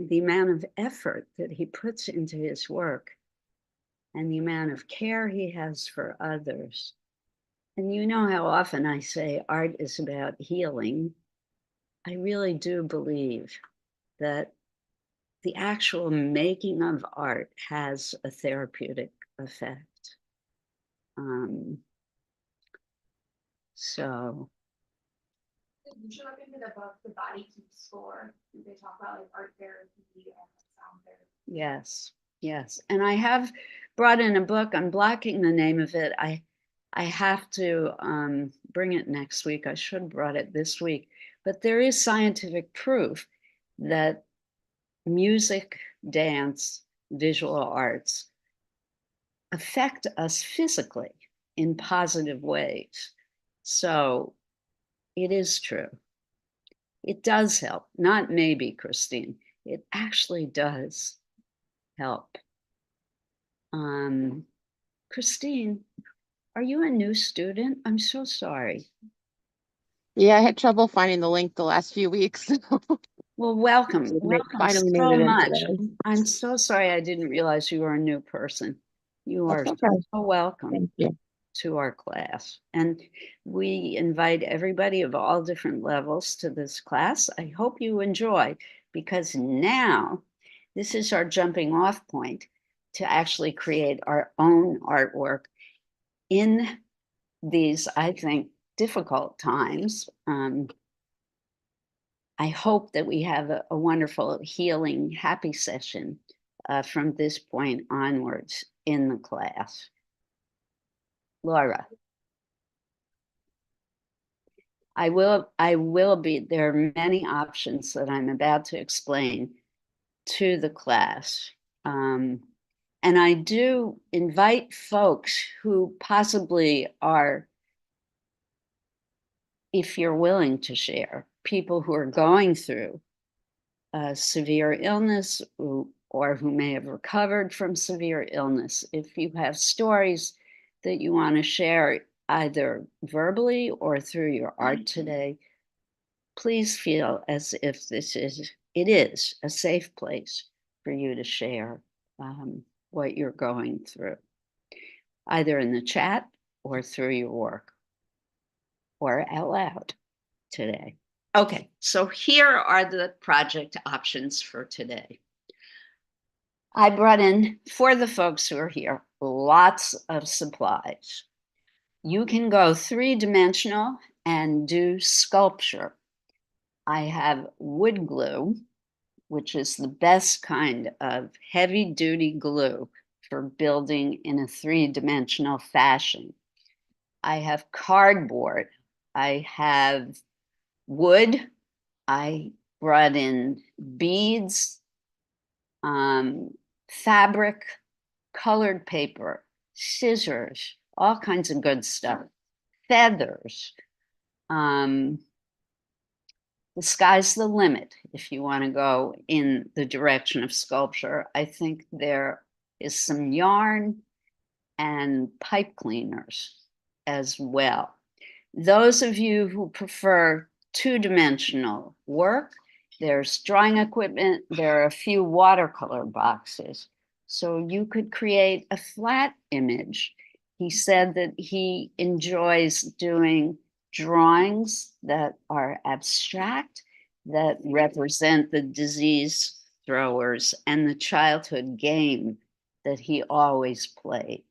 the amount of effort that he puts into his work and the amount of care he has for others. And you know how often I say art is about healing. I really do believe that the actual making of art has a therapeutic effect. So you should look into the book, The Body Keeps Score. They talk about like art therapy and sound therapy. Yes, yes. And I have brought in a book. I'm blocking the name of it. I have to bring it next week. I should have brought it this week. But there is scientific proof that music, dance, visual arts affect us physically in positive ways. So it is true. It does help. Not maybe, Christine. It actually does help. Christine, are you a new student? I'm so sorry. Yeah, I had trouble finding the link the last few weeks. Well, welcome. Welcome Finally so made it in much. today. I'm so sorry I didn't realize you were a new person. You are That's okay. so welcome Thank you. to our class. And we invite everybody of all different levels to this class. I hope you enjoy, because now this is our jumping off point to actually create our own artwork in these, I think, difficult times. I hope that we have a wonderful, healing, happy session from this point onwards in the class. Laura. I will be, there are many options that I'm about to explain to the class. And I do invite folks who possibly are, if you're willing to share, people who are going through a severe illness or who may have recovered from severe illness. If you have stories that you want to share, either verbally or through your art today, please feel as if it is a safe place for you to share what you're going through, either in the chat or through your work or out loud today. Okay, so here are the project options for today. I brought in, for the folks who are here, lots of supplies. You can go 3-dimensional and do sculpture. I have wood glue, which is the best kind of heavy-duty glue for building in a 3-dimensional fashion. I have cardboard. I have wood. I brought in beads, fabric, colored paper, scissors, all kinds of good stuff, feathers. The sky's the limit if you want to go in the direction of sculpture. I think there is some yarn and pipe cleaners as well. Those of you who prefer 2-dimensional work, there's drawing equipment, there are a few watercolor boxes. So you could create a flat image. He said that he enjoys doing drawings that are abstract, that represent the disease throwers and the childhood game that he always played.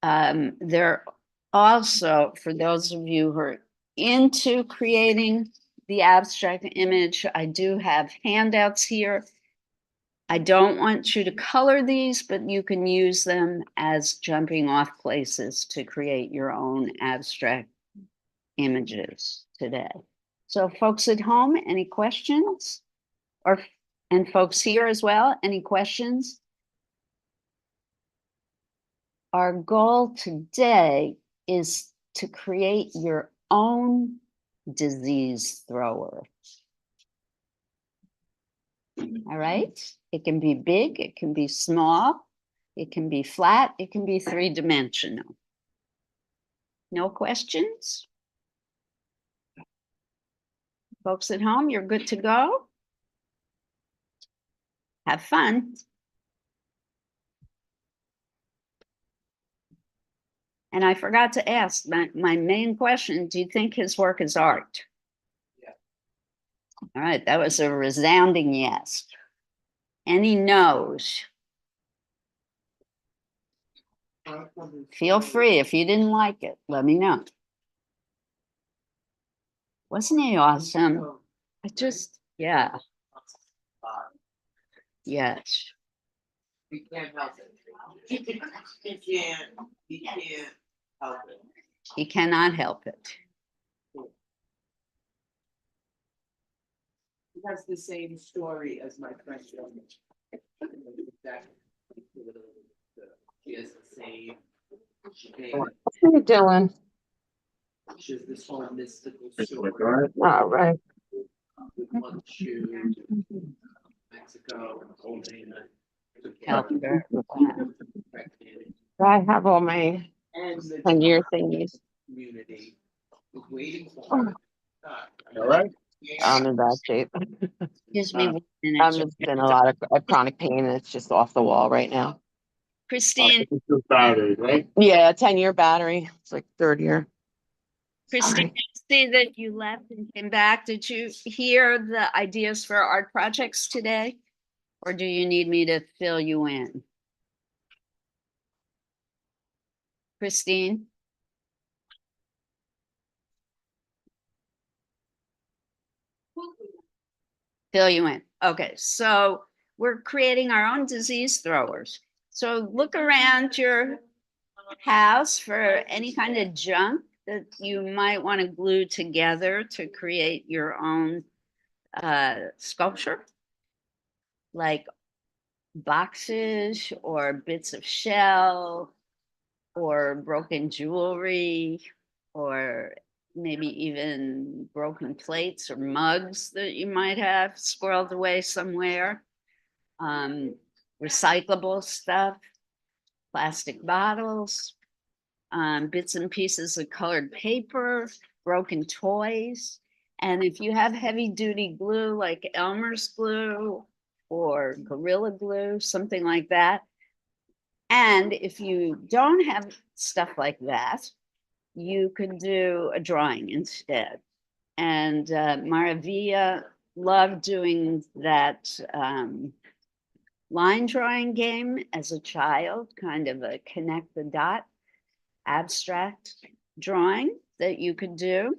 There also, for those of you who are into creating the abstract image, I do have handouts here. I don't want you to color these, but you can use them as jumping off places to create your own abstract images today. So folks at home, any questions? And folks here as well, any questions? Our goal today is to create your own disease thrower. All right? It can be big, it can be small, it can be flat, it can be 3-dimensional. No questions? Folks at home, you're good to go? Have fun. And I forgot to ask my main question, do you think his work is art? Yeah. All right, that was a resounding yes. Any no's? Feel free. If you didn't like it, let me know. Wasn't he awesome? Yeah, yes. We can't help it. He can't help it. He cannot help it. He has the same story as my friend. She has the same. What are you doing? She has this whole mystical story. All right. With one shoe, Mexico, holding Help her. I have all my and the 10-year thingies. community is waiting for Oh. her. All right. I'm in bad shape. Excuse me 1 minute. I'm just in a lot of chronic pain and it's just off the wall right now. Christine, This is Saturday, right? Yeah, 10-year battery. It's like third year. Christine, I see that you left and came back. Did you hear the ideas for art projects today? Or do you need me to fill you in? Christine? Fill you in. Okay, so we're creating our own disease throwers. So look around your house for any kind of junk that you might want to glue together to create your own sculpture, like boxes or bits of shell or broken jewelry or maybe even broken plates or mugs that you might have squirreled away somewhere, recyclable stuff, plastic bottles, bits and pieces of colored paper, broken toys. And if you have heavy duty glue like Elmer's glue or Gorilla Glue, something like that. And if you don't have stuff like that, you could do a drawing instead. And Maravilla loved doing that line drawing game as a child, kind of a connect the dot abstract drawing that you could do.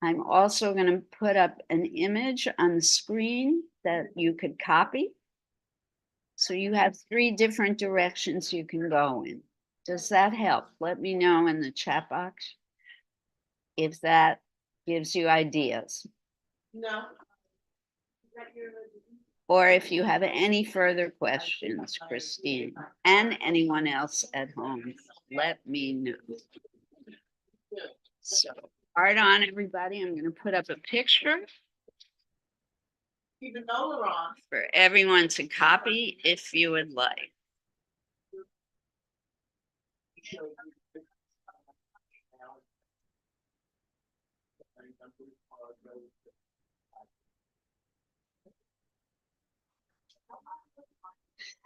I'm also going to put up an image on the screen that you could copy. So you have 3 different directions you can go in. Does that help? Let me know in the chat box if that gives you ideas. No. Or if you have any further questions, Christine, and anyone else at home, let me know. So, art on, everybody. I'm going to put up a picture Even though we're on. for everyone to copy if you would like.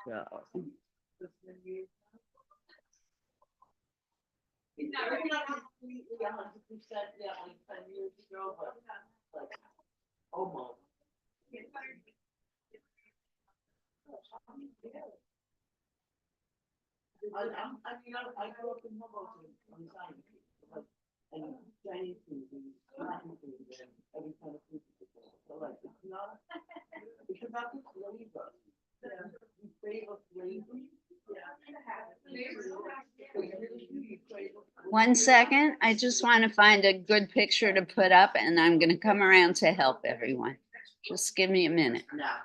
So, It's not completely 100% that like 10 years ago, but like almost. I grew up in Hoboken on Zion, like, and Chinese food and Latin food and every kind of food. So like, it's not, it's about the flavor. You crave a flavor. one second. I just want to find a good picture to put up, and I'm going to come around to help everyone. Just give me a minute. Now.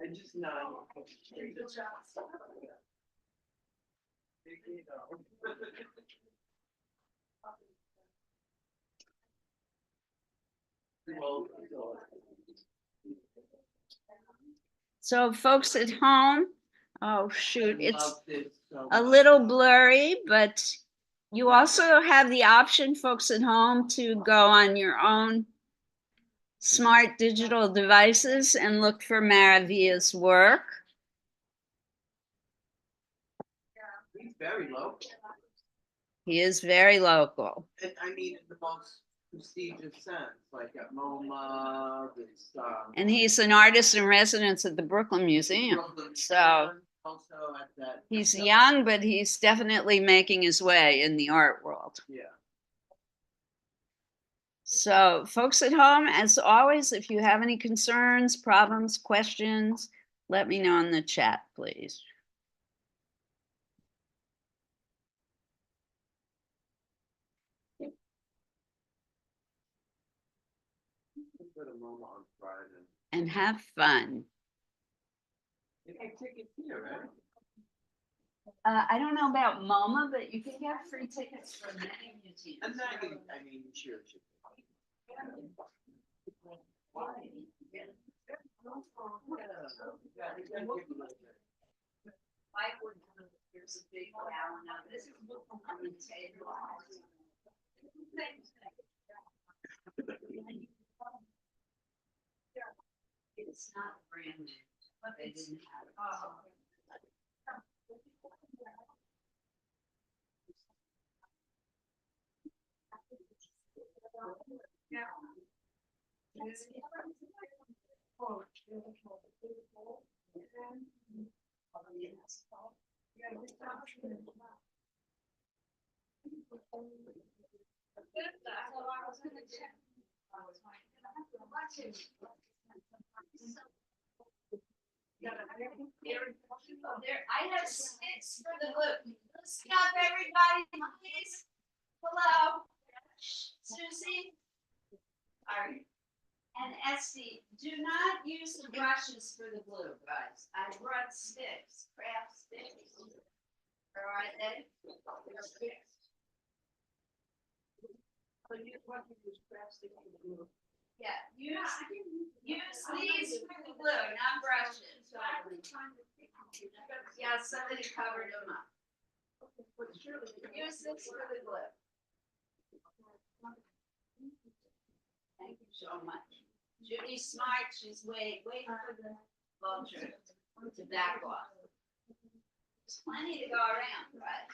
I just know. So folks at home, oh shoot, it's a little blurry, but You also have the option, folks at home, to go on your own smart digital devices and look for Maravilla's work. He's very low. He is very local. And I mean, in the most prestigious sense, like at MoMA, it's, And he's an artist in residence at the Brooklyn Museum. Brooklyn So Center, also at that. he's young, but he's definitely making his way in the art world. Yeah. So folks at home, as always, if you have any concerns, problems, questions, let me know in the chat, please. Go to MoMA on Friday. And have fun. You can take it here, right? I don't know about MoMA, but you can get free tickets for many museums. And then I mean, sure. There's a big gallon of this on the table. It's not brand new, but they didn't have it. I have six for the glue. Let's stop everybody, please. Hello, Susie. All right. And Esty, do not use the brushes for the glue, guys. I brought sticks, craft sticks. All right, then. Yeah, use these for the glue, not brushes. Yeah, somebody covered them up. Use this for the glue. Thank you so much. Judy's smart, she's waiting for the vulture to back off. There's plenty to go around, right?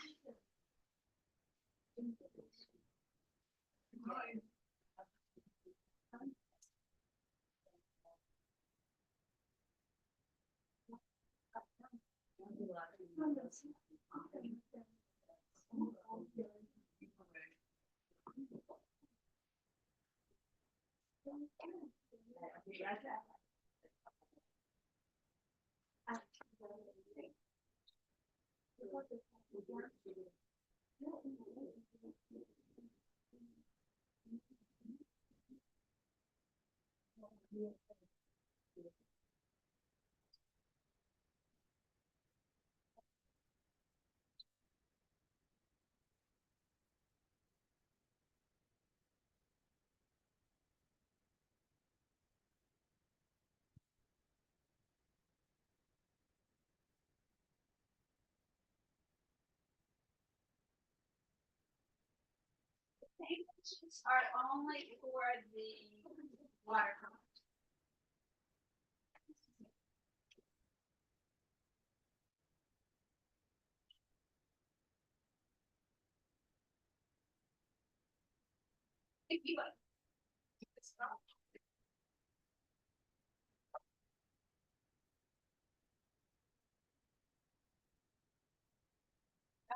Pages are only for the watercolor.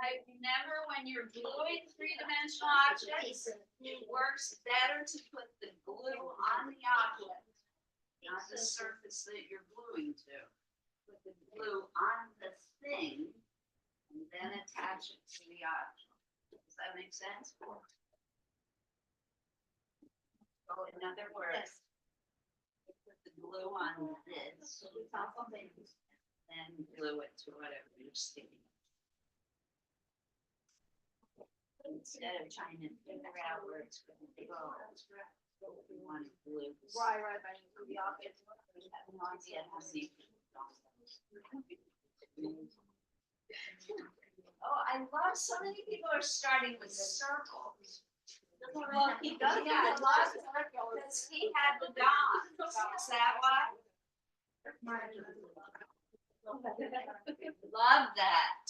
Right, remember when you're gluing three-dimensional objects, it works better to put the glue on the object, not the surface that you're gluing to. Put the glue on the thing and then attach it to the object. Does that make sense? So in other words, you put the glue on this, then glue it to whatever you're sticking. Instead of trying to figure out where it's going to go, we want to glue. Right, the object. Oh, I love, so many people are starting with circles. Well, he does Yeah, have a lot of circles. Because he had the dot, is that why? Love that.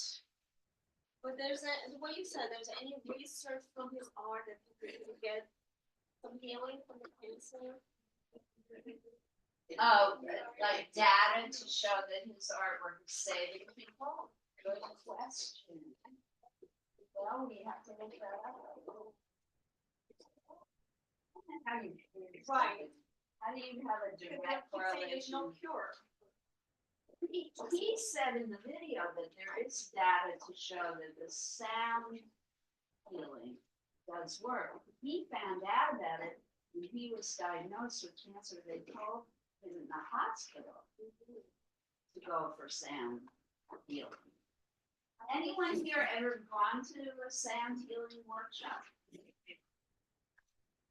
But there's a, what you said, there's any research from his art that people could get some healing from the cancer? Oh, like data to show that his artwork is saving people? Good question. Well, we have to look that up. How do you? Right. How do you have a direct There's no correlation? cure. He said in the video that there is data to show that the sound healing does work. He found out about it when he was diagnosed with cancer. They told him in the hospital to go for sound healing. Anyone here ever gone to a sound healing workshop?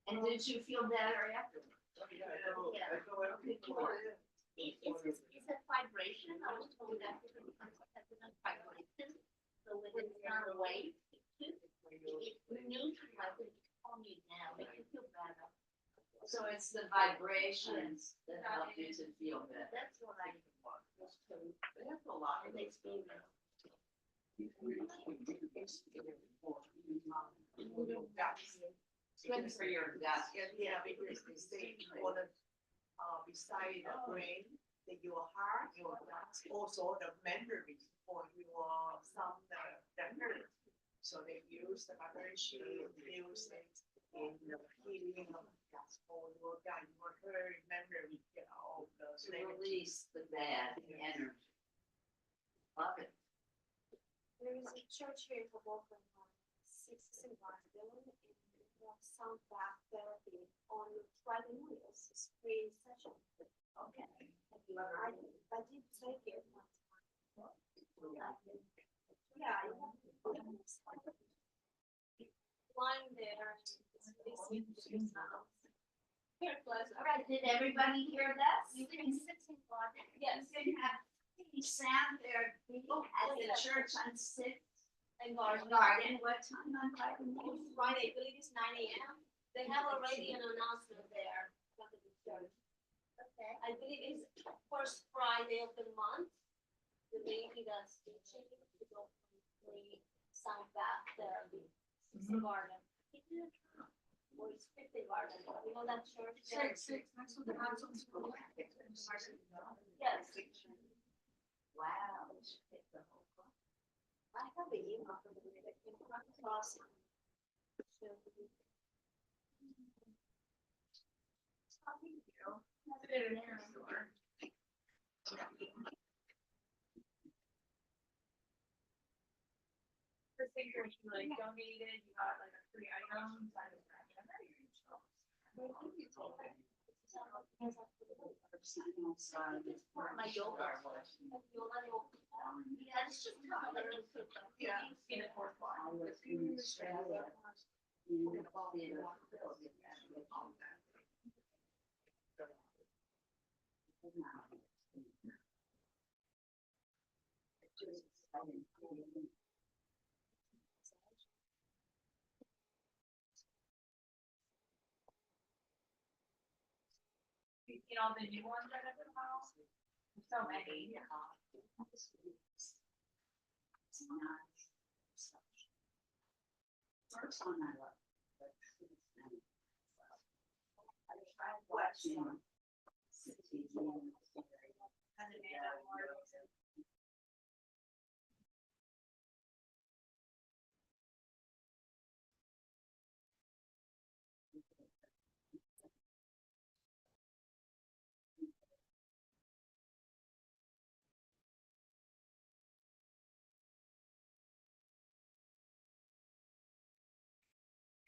And did you feel better afterwards? It's a vibration. I was told that it's a vibration. So when it's not away, it's neutral, like it's calm you down, make you feel better. So it's the vibrations that help you to feel better. That's what I want. That's a lot. It makes me. Good for your gut. Yeah, because they say for the, beside the brain, that your heart, your guts, also the memory for your some memory. So they use the vibration, music in the healing of the gut for your gut, your heart memory, you know, those To release the bad energy. Love it. There is a church here in Hoboken on 6th and Garden, and they have sound bath therapy on Friday mornings, it's free session. Okay. I did take it one time. Yeah. One there. Here, plus, All right, did everybody hear that? you can sit in one. Yes. You can have any sound there at the church on Sixth And Garden. garden. What time on Friday? Friday, I believe it's 9 a.m. They have already an announcement there. From the church. Okay. I believe it's first Friday of the month. The lady that's teaching to go from free sound bath therapy. Garden. Or it's 50 Garden. You know that church? Six, that's what the house on school. Yes. Wow. we should pick the whole class. I have the email from the lady that came across. The figures you like donated, you got like a free item. My yoga. Yeah, it's just. Yeah, in the fourth line. You know, the new ones that have been out. So many. First one I love. I tried watching.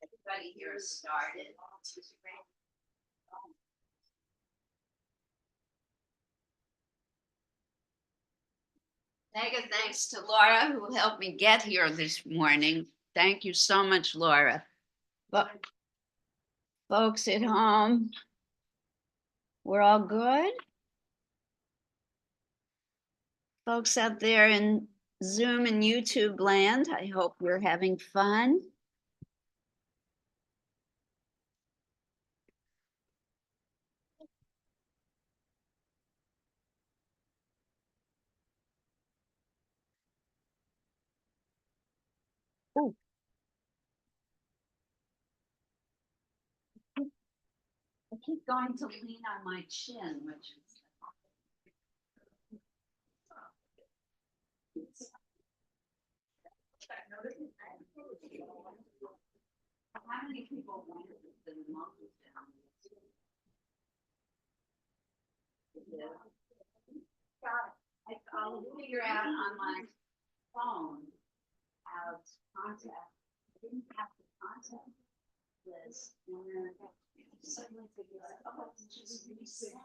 Everybody here started. Mega thanks to Laura who helped me get here this morning. Thank you so much, Laura. But folks at home, we're all good? Folks out there in Zoom and YouTube land. I hope you're having fun. Oh. I keep going to lean on my chin, which is. How many people wanted the monkeys down? I'll figure out on my phone how to contact. I didn't have the contact list, and then suddenly figured out, oh, it's just reset.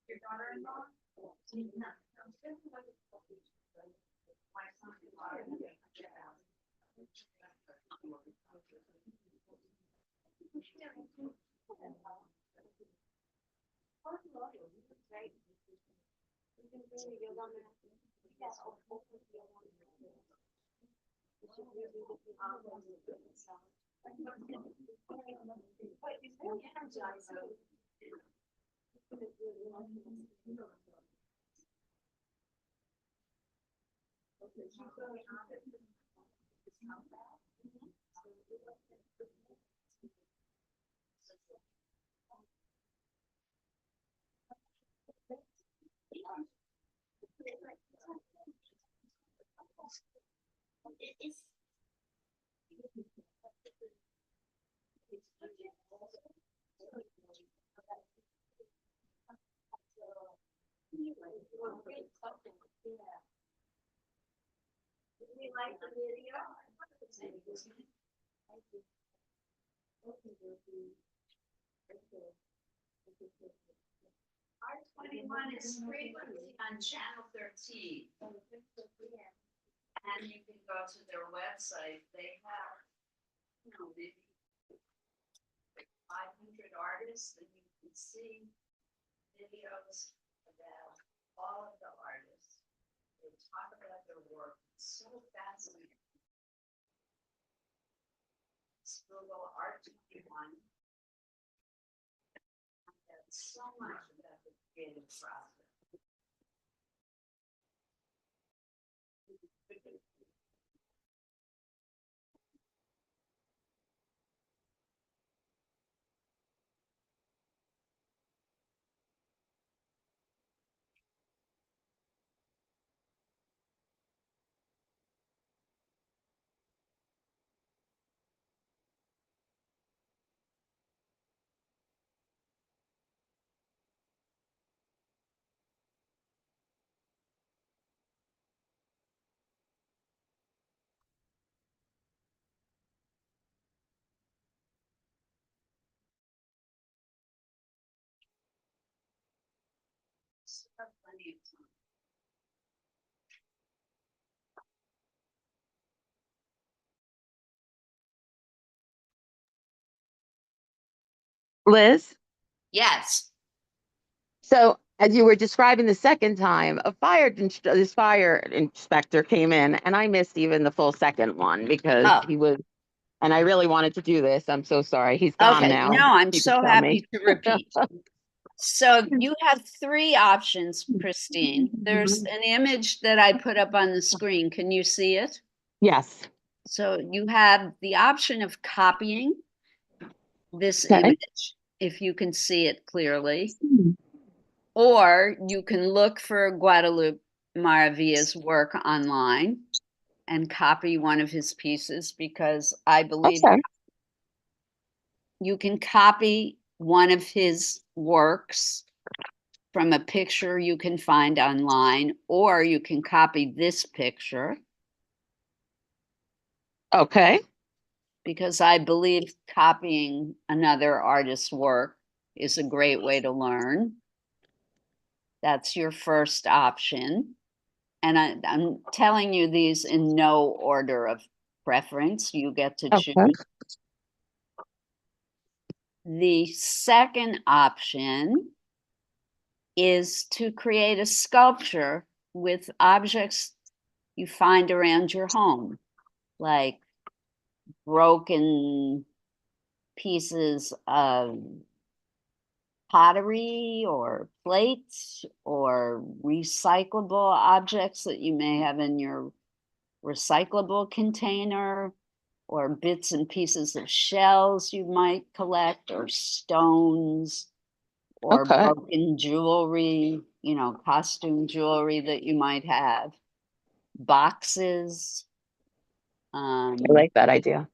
Your daughter-in-law? My son-in-law. We like the video. R21 is frequency on channel 13. And you can go to their website. They have, maybe 500 artists, and you can see videos about all of the artists. They talk about their work. It's so fascinating. Google R21. That's so much about the creative process. So plenty of time. Liz, Yes. so as you were describing the second time, this fire inspector came in, and I missed even the full second one because Oh. he was, and I really wanted to do this. I'm so sorry. He's gone Okay. now. No, I'm You can so tell me. happy to repeat. So you have three options, Christine. There's an image that I put up on the screen. Can you see it? Yes. So you have the option of copying this Okay. image, if you can see it clearly, or you can look for Guadalupe Maravilla's work online and copy one of his pieces, because I believe Okay. you can copy one of his works from a picture you can find online, or you can copy this picture, Okay. because I believe copying another artist's work is a great way to learn. That's your first option. And I'm telling you these in no order of preference. You get to choose. Okay. The second option is to create a sculpture with objects you find around your home, like broken pieces of pottery or plates or recyclable objects that you may have in your recyclable container, or bits and pieces of shells you might collect, or stones, or Okay. broken jewelry, costume jewelry that you might have, boxes. I like that idea.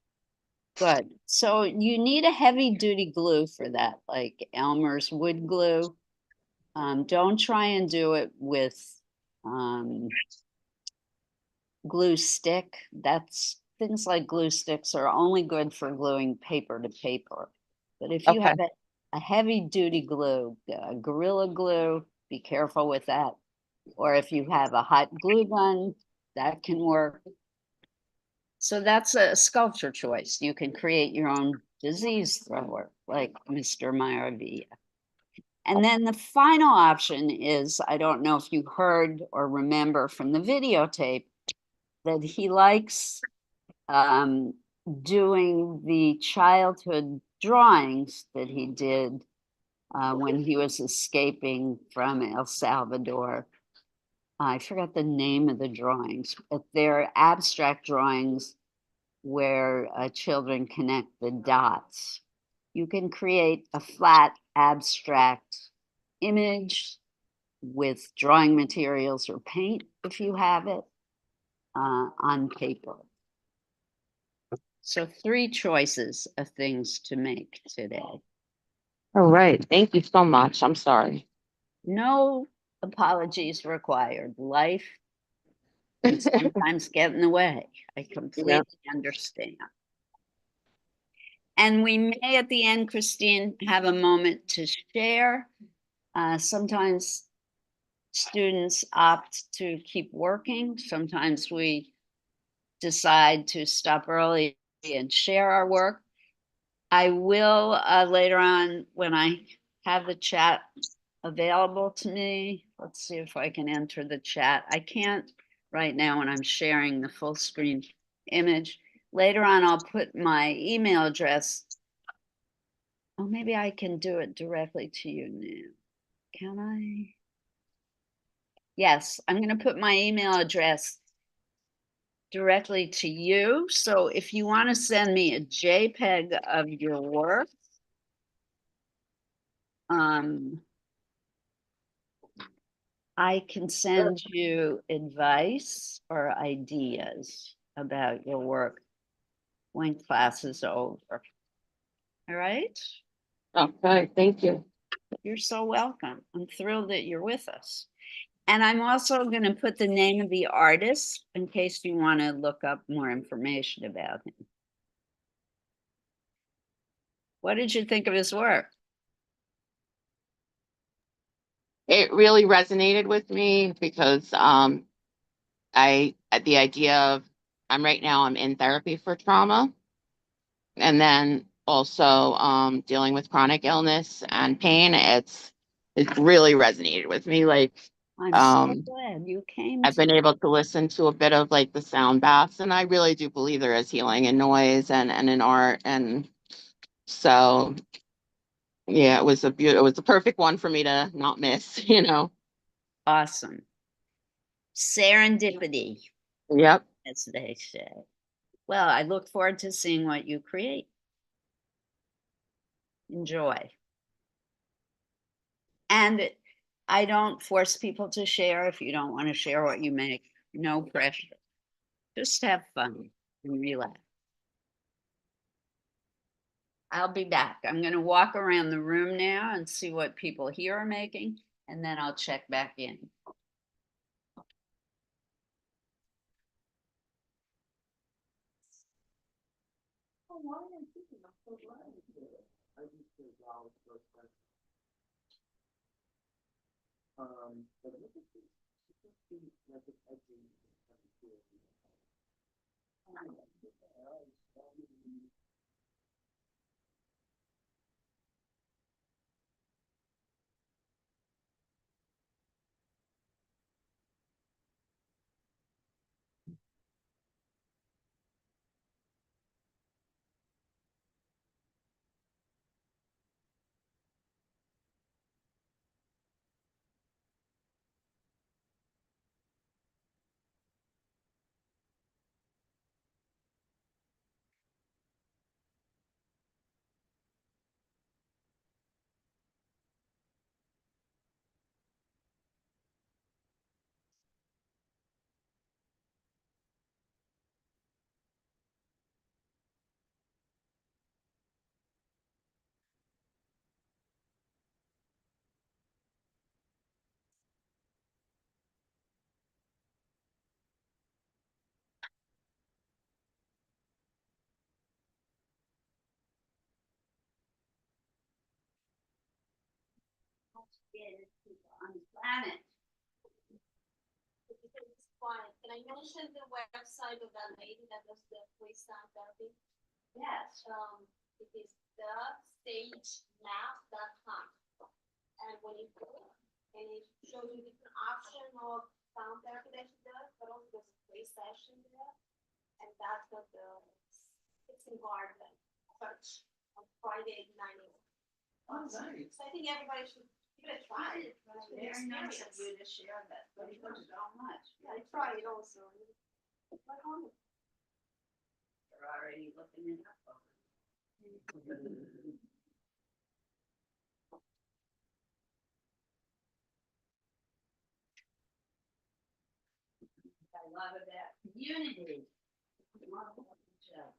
Good. So you need a heavy duty glue for that, like Elmer's wood glue. Don't try and do it with glue stick. Things like glue sticks are only good for gluing paper to paper. But if you Okay. have a heavy duty glue, Gorilla Glue, be careful with that. Or if you have a hot glue gun, that can work. So that's a sculpture choice. You can create your own disease thrower, like Mr. Maravilla. And then the final option is, I don't know if you heard or remember from the videotape, that he likes doing the childhood drawings that he did when he was escaping from El Salvador. I forgot the name of the drawings, but they're abstract drawings where children connect the dots. You can create a flat abstract image with drawing materials or paint, if you have it, on paper. So 3 choices of things to make today. All right. Thank you so much. I'm sorry. No apologies required. Life can sometimes get in the way. I completely understand. And we may at the end, Christine, have a moment to share. Sometimes students opt to keep working. Sometimes we decide to stop early and share our work. I will later on, when I have the chat available to me. Let's see if I can enter the chat. I can't right now when I'm sharing the full screen image. Later on, I'll put my email address. Oh, maybe I can do it directly to you now. Can I? Yes, I'm going to put my email address directly to you. So if you want to send me a JPEG of your work, I can send you advice or ideas about your work when class is over. All right? Okay. Thank you. You're so welcome. I'm thrilled that you're with us. And I'm also going to put the name of the artist in case you want to look up more information about him. What did you think of his work? It really resonated with me because the idea of I'm in therapy for trauma, and then also dealing with chronic illness and pain. It really resonated with me. Like I'm so glad you came. I've been able to listen to a bit of like the sound baths, and I really do believe there is healing in noise and in art. And so Yeah, it was it was the perfect one for me to not miss, you know. Awesome. Serendipity, Yep. as they say. Well, I look forward to seeing what you create. Enjoy. And I don't force people to share if you don't want to share what you make. No pressure. Just have fun and relax. I'll be back. I'm going to walk around the room now and see what people here are making, and then I'll check back in. Oh, why am I thinking I'm so glad to do it? I just did flowers first time. But look at this. Look at these, like it's edgy. On the planet. It's fine. Can I mention the website of that lady that does the free sound therapy? Yes. It is thestagemap.com. And when you go, and it shows you different options of sound therapy that she does, but also there's a free session there. And that's what it's in Garden Church on Friday at 9 a.m. Oh, nice. So I think everybody should give it a try. Very nice of you to share that. Thank you so much. Yeah, I tried it also. Right on it. You're already looking it up. I love that unity. Love each other.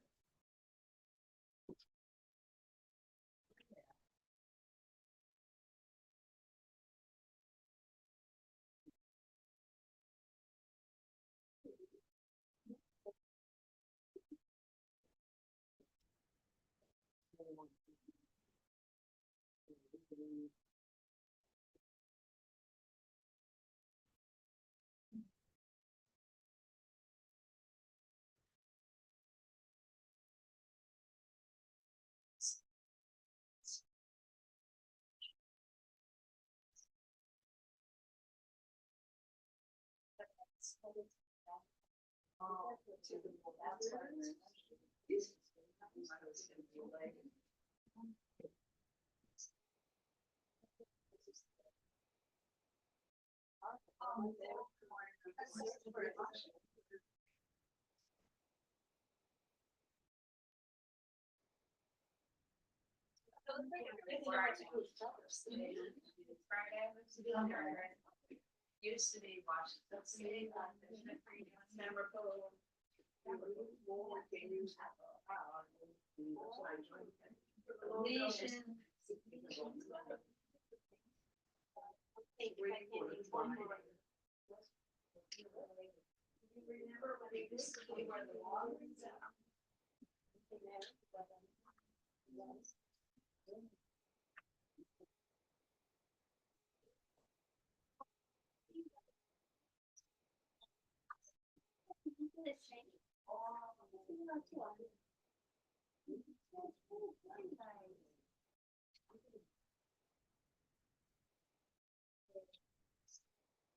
Used to be Washington State, memorable. Lesion. Remember when they used to be where the water is at?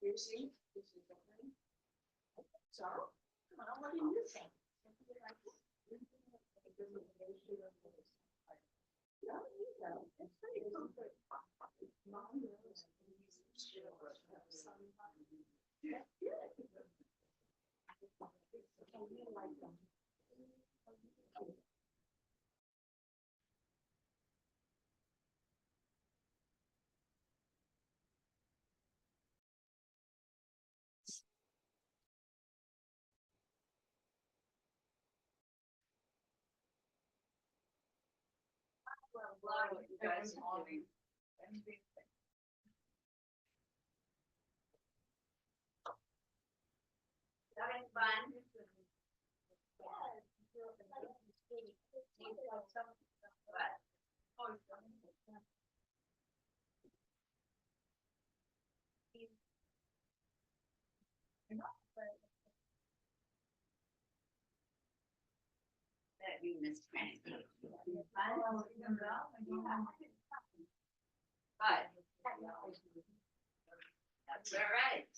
You see? So, come on, what do you think? No, you know, it's pretty cool. Having fun? That you missed. But that's all right.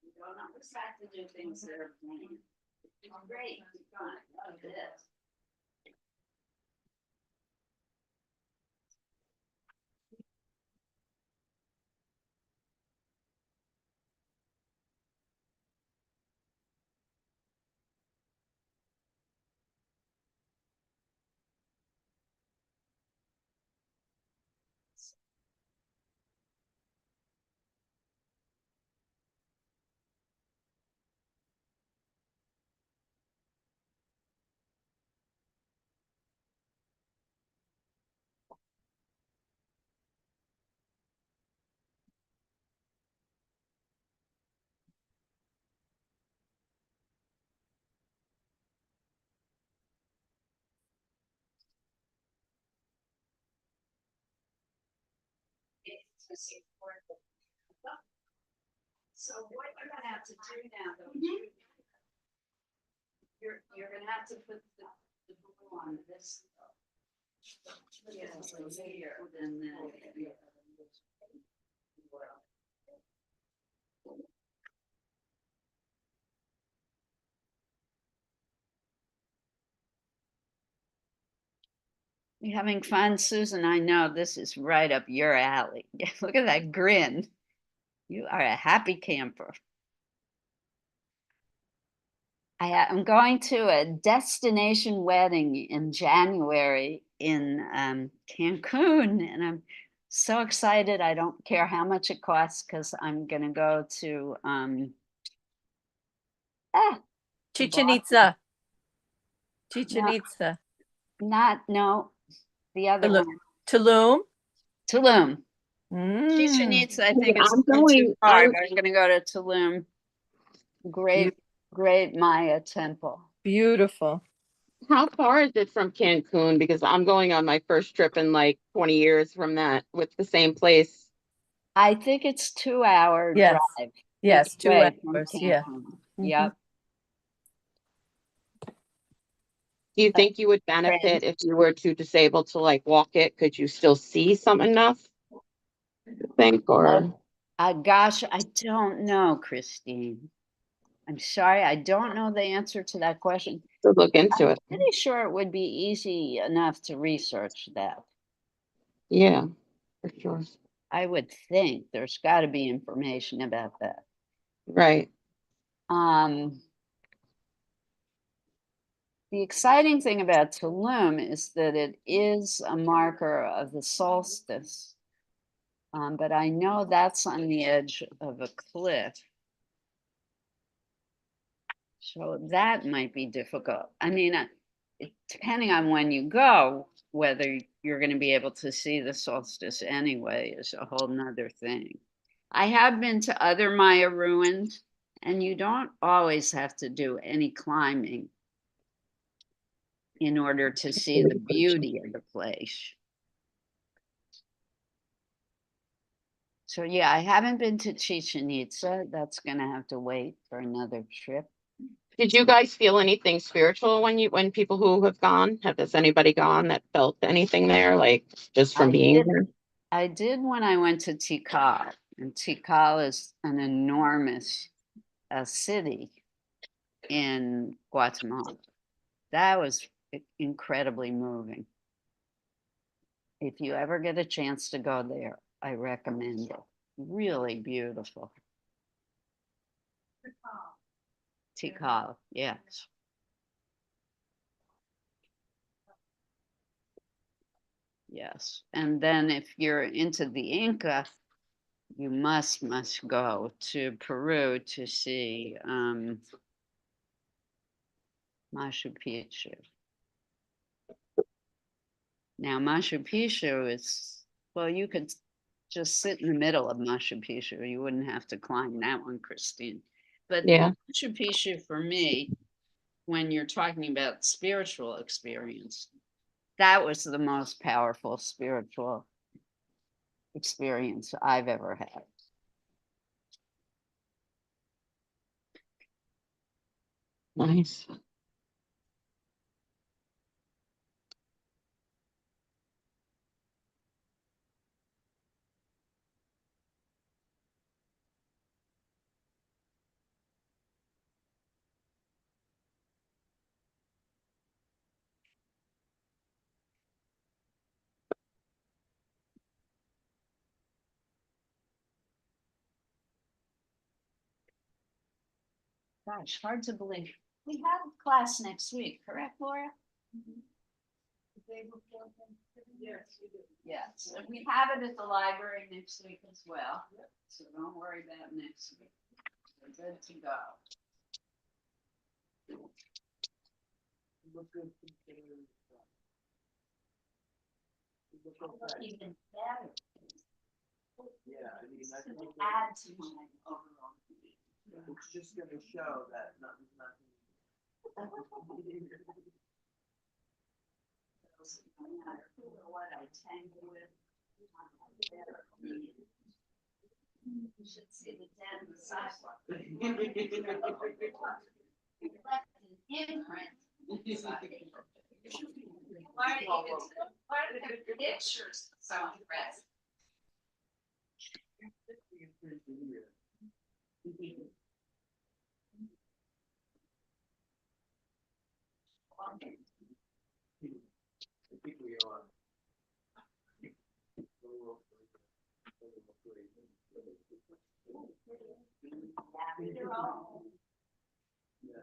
You don't always have to do things that are planned. It's great, it's fun, I love this. So what you're gonna have to do now, though, is you're gonna have to put the blue on this. Yeah, so here, and then. You having fun, Susan? I know this is right up your alley. Look at that grin. You are a happy camper. I'm going to a destination wedding in January in Cancun, and I'm so excited. I don't care how much it costs because I'm going to go to Chichen Itza. Chichen No. Itza. no, the other Tulum. one, Tulum. Tulum. Chichen Mm. Itza, I think it's I'm too going, far. But I'm going to go to Tulum. Great Maya temple. Beautiful. how far is it from Cancun? Because I'm going on my first trip in like 20 years from that with the same place. I think it's 2 hour Yes. drive. Yes, each 2 way from hours. Yeah. Cancun. Mhm. Yep. Do you think you would benefit if you were too disabled to like walk it? Could you still see some enough? You think, or Gosh, I don't know, Christine. I'm sorry, I don't know the answer to that question. to look into it? Pretty sure it would be easy enough to research that. Yeah, for sure. I would think there's got to be information about that. Right. The exciting thing about Tulum is that it is a marker of the solstice. But I know that's on the edge of a cliff. So that might be difficult. I mean, depending on when you go, whether you're going to be able to see the solstice anyway is a whole nother thing. I have been to other Maya ruins, and you don't always have to do any climbing in order to see the beauty of the place. So yeah, I haven't been to Chichen Itza. That's going to have to wait for another trip. Did you guys feel anything spiritual when people who have gone? Has anybody gone that felt anything there, like just from being there? I did when I went to Tikal, and Tikal is an enormous city in Guatemala. That was incredibly moving. If you ever get a chance to go there, I recommend it. Really beautiful. Tikal, yes. Yes, and then if you're into the Inca, you must go to Peru to see Machu Picchu. Now, Machu Picchu is, well, you could just sit in the middle of Machu Picchu. You wouldn't have to climb that one, Christine. But Yeah. Machu Picchu, for me, when you're talking about spiritual experience, that was the most powerful spiritual experience I've ever had. Nice. Gosh, hard to believe. We have class next week, correct, Laura? Yes, you do. Yes, and we have it at the library next week as well, so don't worry about next week. We're good to go. Look good. Look okay. Even better. Yeah, I mean, I think Add to my overall. it's just gonna show that nothing's nothing. No matter who or what I tangle with. You should see the den on the sidewalk. Left an imprint. Why do they have pictures so impressed? I think we are. Yeah.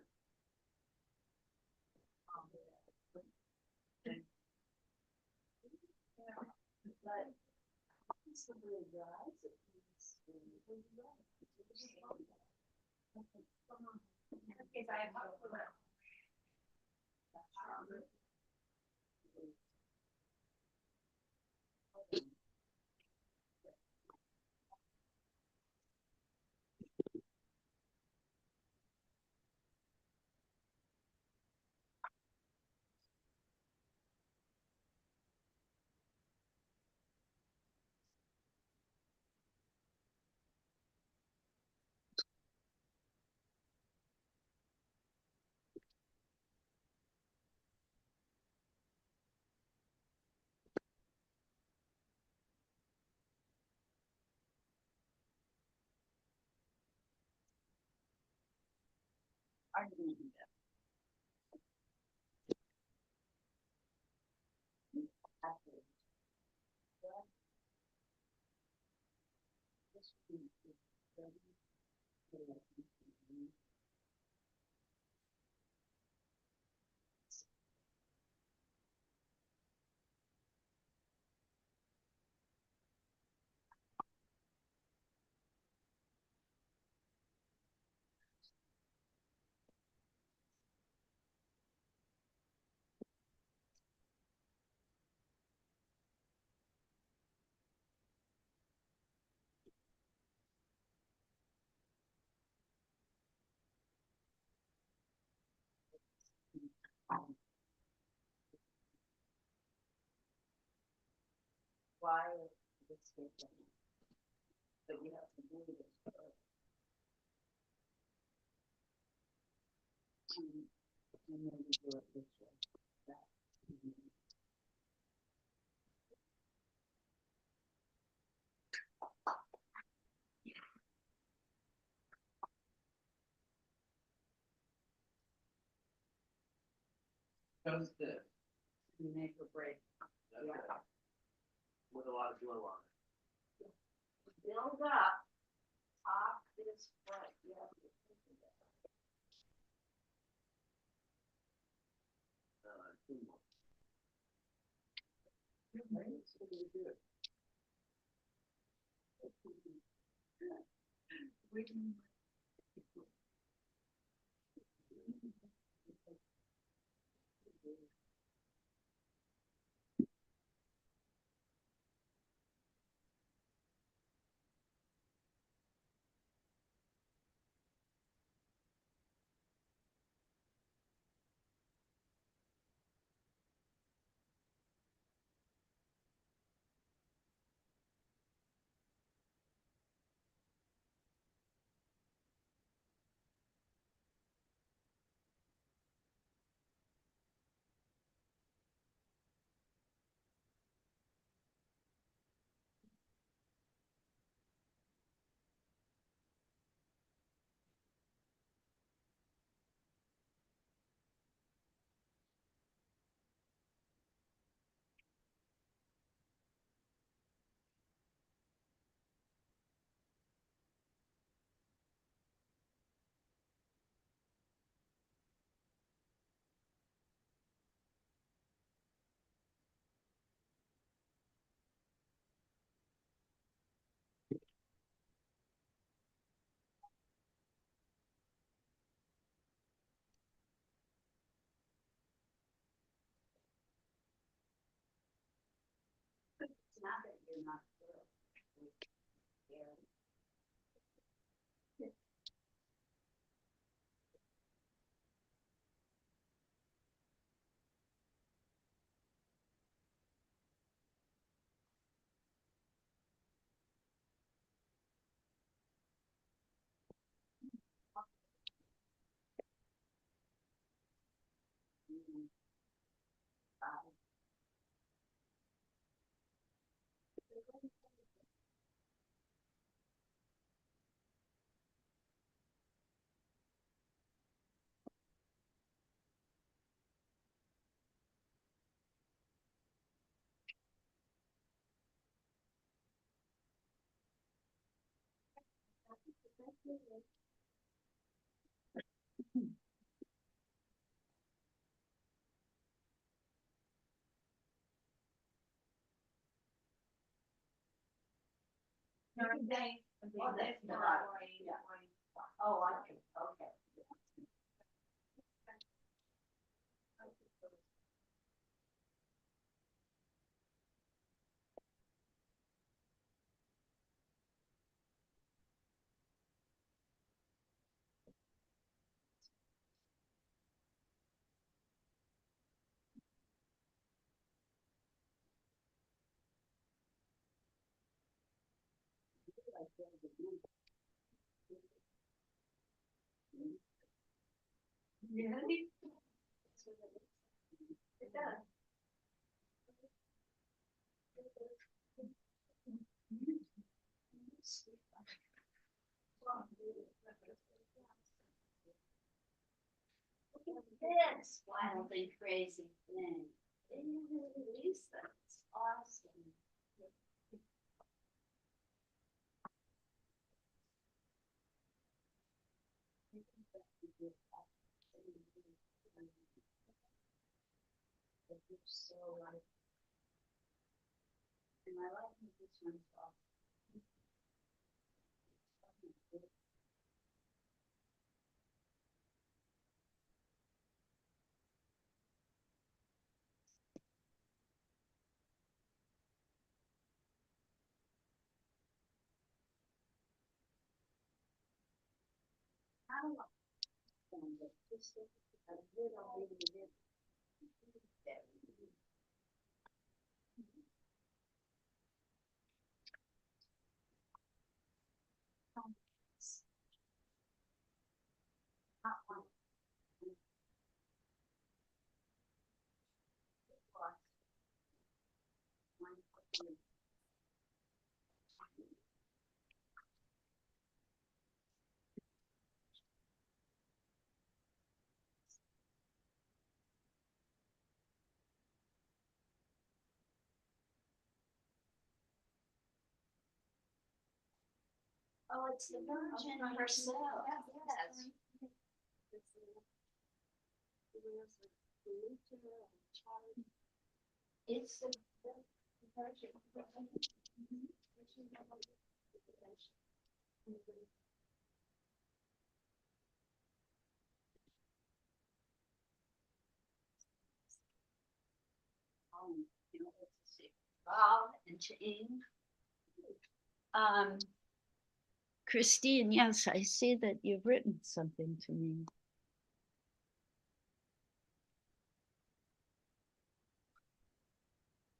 I'm gonna do that. Why this different? But you have to do this first. And then you do it this way. That. How's this? You make or break. Yeah. With a lot of glow on it. Build up. Top is what you have to think about. It's not that you're not good. No, they, Oh, that's not not- worrying, yeah. worrying. Oh, I can, okay. Really? It does. Look at this wild and crazy thing. They never release them. It's awesome. You're so right. And I like that this one's off. I don't know. Just a little bit. Oh, it's the Virgin herself, yes. It's the. Bob and Jane. Christine, yes, I see that you've written something to me.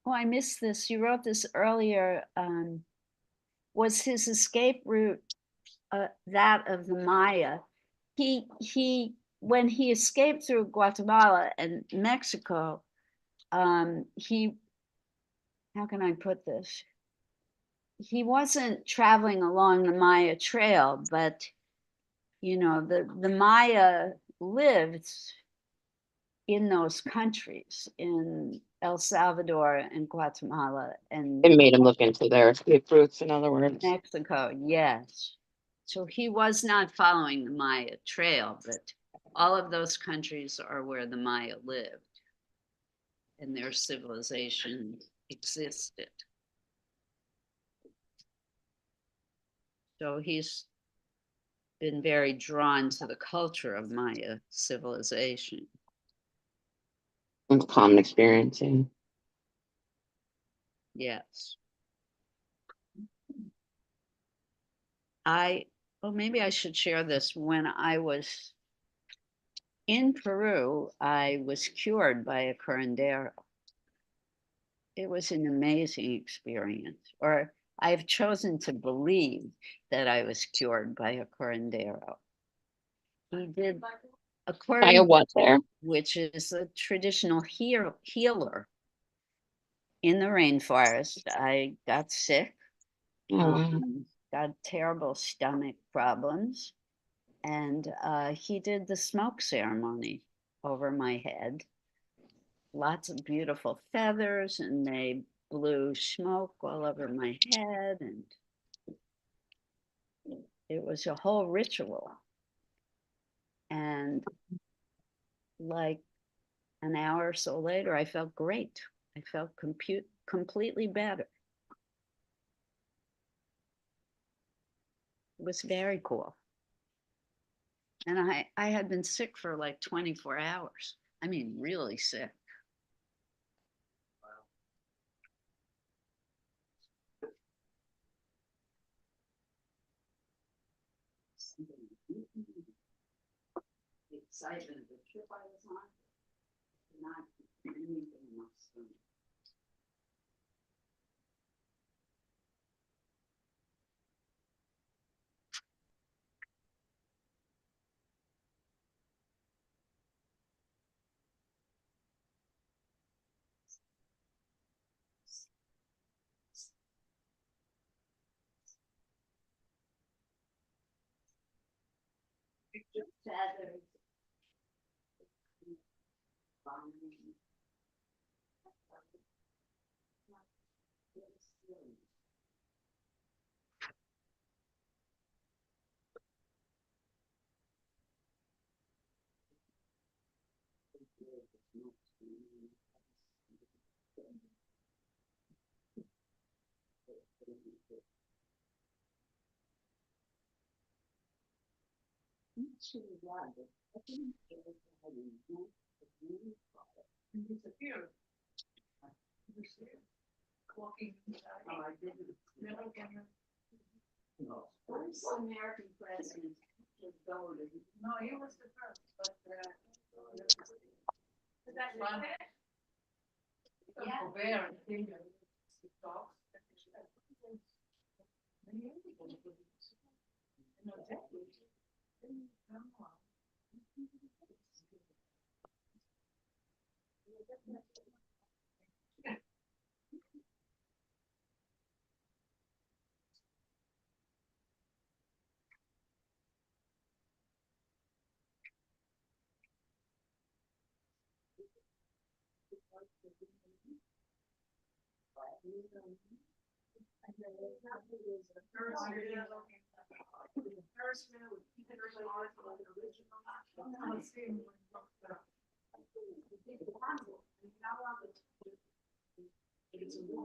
Oh, I missed this. You wrote this earlier. Was his escape route that of the Maya? When he escaped through Guatemala and Mexico, he, how can I put this? He wasn't traveling along the Maya trail, but you know, the Maya lived in those countries, in El Salvador and Guatemala and It made him look into their escape routes, in other words. Mexico, yes. So he was not following the Maya trail, but all of those countries are where the Maya lived and their civilization existed. So he's been very drawn to the culture of Maya civilization. It's common experiencing. Yes. Well, maybe I should share this. When I was in Peru, I was cured by a curandero. It was an amazing experience, or I've chosen to believe that I was cured by a curandero. He did a By a what there? which is a traditional healer in the rainforest. I got sick, Oh, wow. got terrible stomach problems, and he did the smoke ceremony over my head. Lots of beautiful feathers, and they blew smoke all over my head, and it was a whole ritual. And like an hour or so later, I felt great. I felt completely better. It was very cool. And I had been sick for like 24 hours. I mean, really sick. The excitement of the trip I was on, not anything else. Feathers. Disappeared. Walking. Where's the American president? No, he was the first, but. Is that right? Yeah. Where? Talks.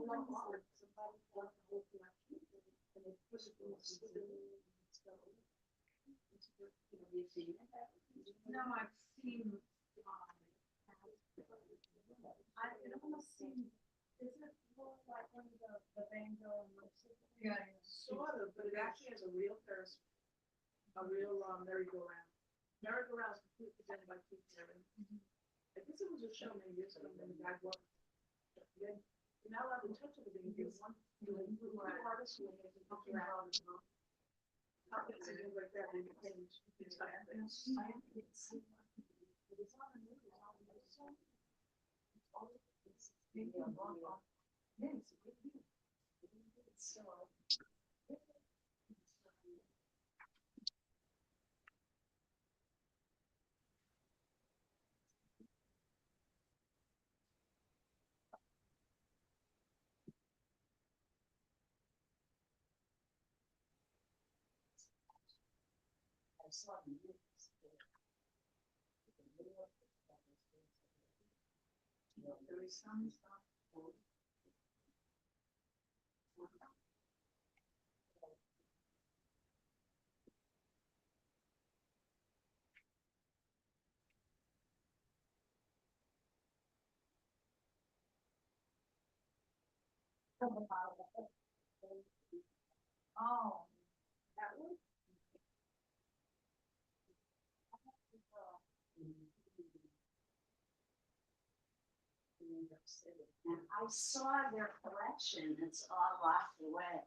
No, I've seen, I've almost seen, is it more like one of the Van Gogh and yeah, Sort of, but it actually has a real Ferris, a real merry-go-round. Merry-go-round is completely presented by Keith Haring. I guess it was a show many years ago, when the guy walked. Then you're not allowed to touch everything. There's one, two artists who make it look around. Puppets and things like that, and you can touch things. There is some stuff. Oh, that was. And I saw their collection, it's all locked away.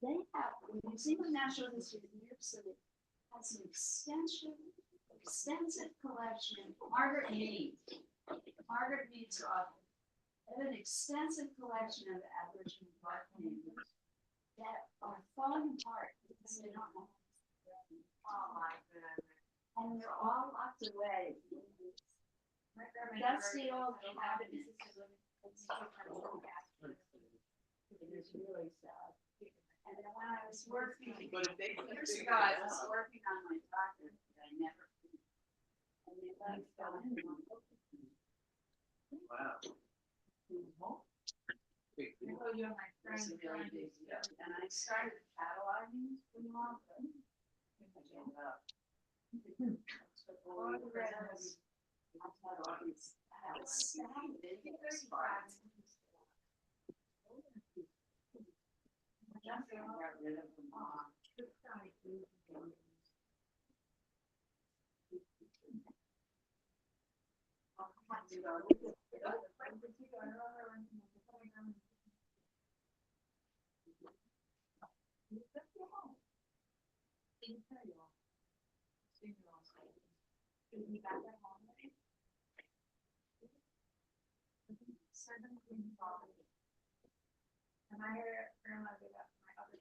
They have, the Museum of Natural History in New York City has an extensive collection. Margaret Mead's office. They have an extensive collection of Aboriginal bark paintings that are falling apart because they don't know. Oh my goodness. And they're all locked away. Dusty old cabinets. It is really sad. And then when I was working, But if they. years ago, I was working on my doctorate, but I never. And they let us go in. Wow. Oh, you're my friend. It's really big deal. And I started cataloging them all. But I gave up. All the rest, I've had all these, I had a stack of video spots. I got rid of them all. And I realized that my other.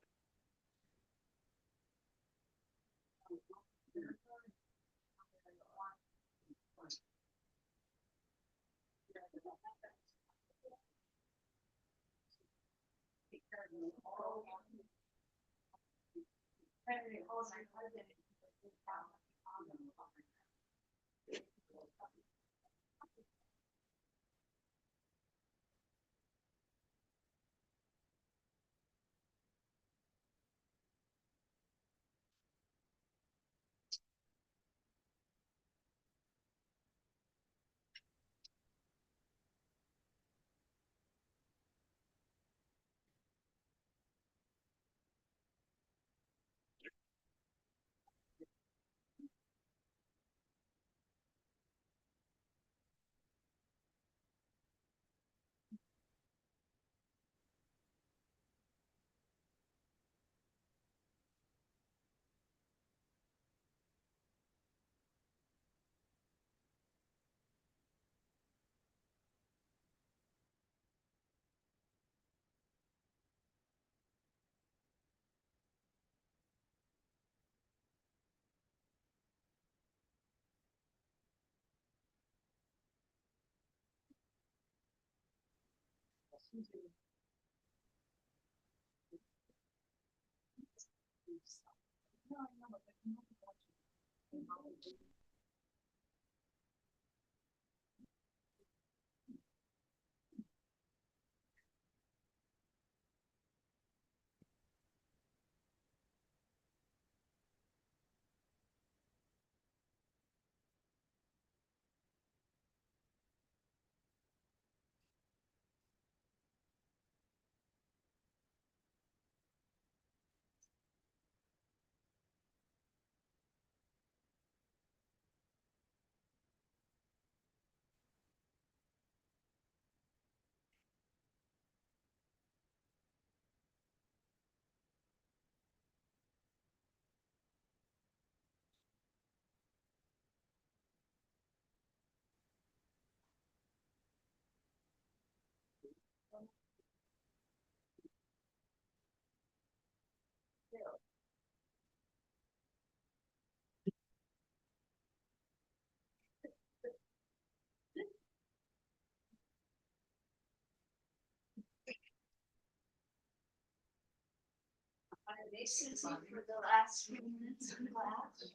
This is for the last few minutes of class.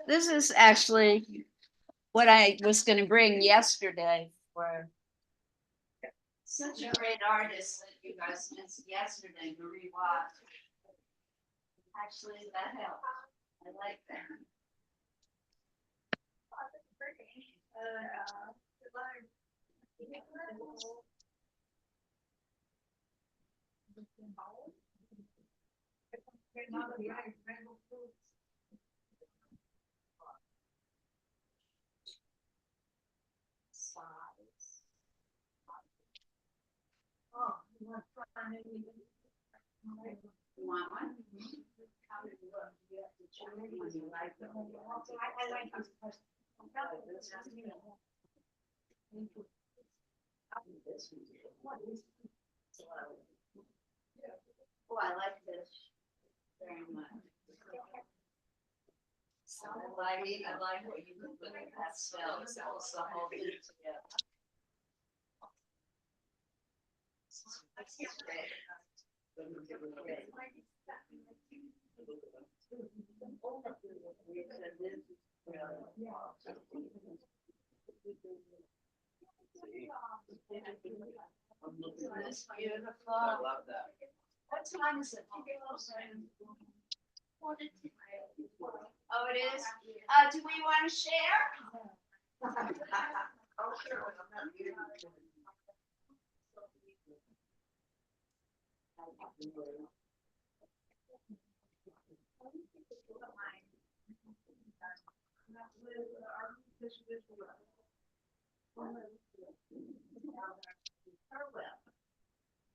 This is actually what I was going to bring yesterday for such a great artist that you guys missed yesterday, Marie Watt. Actually, that helped. I like that. Oh, you want one? How did it look? You have to choose one you like them. I like this person. Oh, I like this very much. I like what you put with the pastels, that also hold it together. It's beautiful. I love that. What time is it? Oh, it is? Do we want to share? Oh, sure.